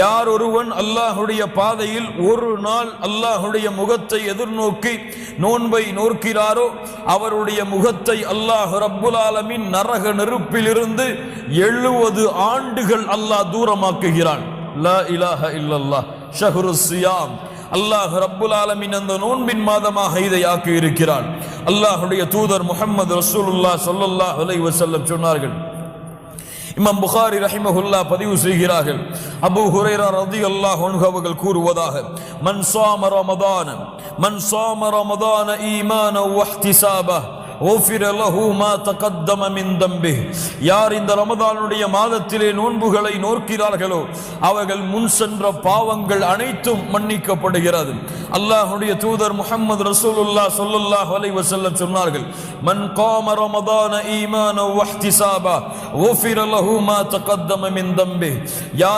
யார் ஒருவன் அல்லாஹுடைய பாதையில் ஒரு நாள் அல்லாஹுடைய முகத்தை எதிர்நோக்கி நோன்பை நோக்கிறாரோ அவருடைய முகத்தை அல்லாஹ் ரப்புல் ஆலமீன் நரக நெருப்பிலிருந்து 70 ஆண்டுகள் அல்லாஹ் தூரமாக்குகிறான். லா இலாஹ இல்லல்லாஹ் ஷஹ்ருஸ் ஸியாம். அல்லாஹ் ரப்புல் ஆலமீன் அந்த நோன்பின் மாதமாக இதை ஆக்கி இருக்கிறான். அல்லாஹுடைய தூதர் முஹம்மது ரசூலுல்லாஹ் ஸல்லல்லாஹு அலைஹி வஸல்லம் சொன்னார்கள். இமாம் புகாரி ரஹிமஹுல்லாஹ் பதிவு செய்கிறார்கள், அபூ ஹுரைரா ரலியல்லாஹு அன்ஹு அவர்கள் கூறுவதாக, மன் ஸாம ரமதான ஈமானன் வஹ்திஸாபஹ் غفر له ما تقدم من ذنبه. யார் இந்த ரமதானுடைய மாதத்திலே நோன்புகளை நோக்கிறார்களோ அவர்கள் முன் சென்ற பாவங்கள் அனைத்தும் மன்னிக்கப்படுகிறது. அல்லாஹ்வுடைய தூதர் முஹம்மது ரசூலுல்லாஹ் ஸல்லல்லாஹு அலைஹி வஸல்லம் சொன்னார்கள், மன் காம ரமதான ஈமானன் வஹ்திஸாபா غفر له ما تقدم من ذنبه. யார்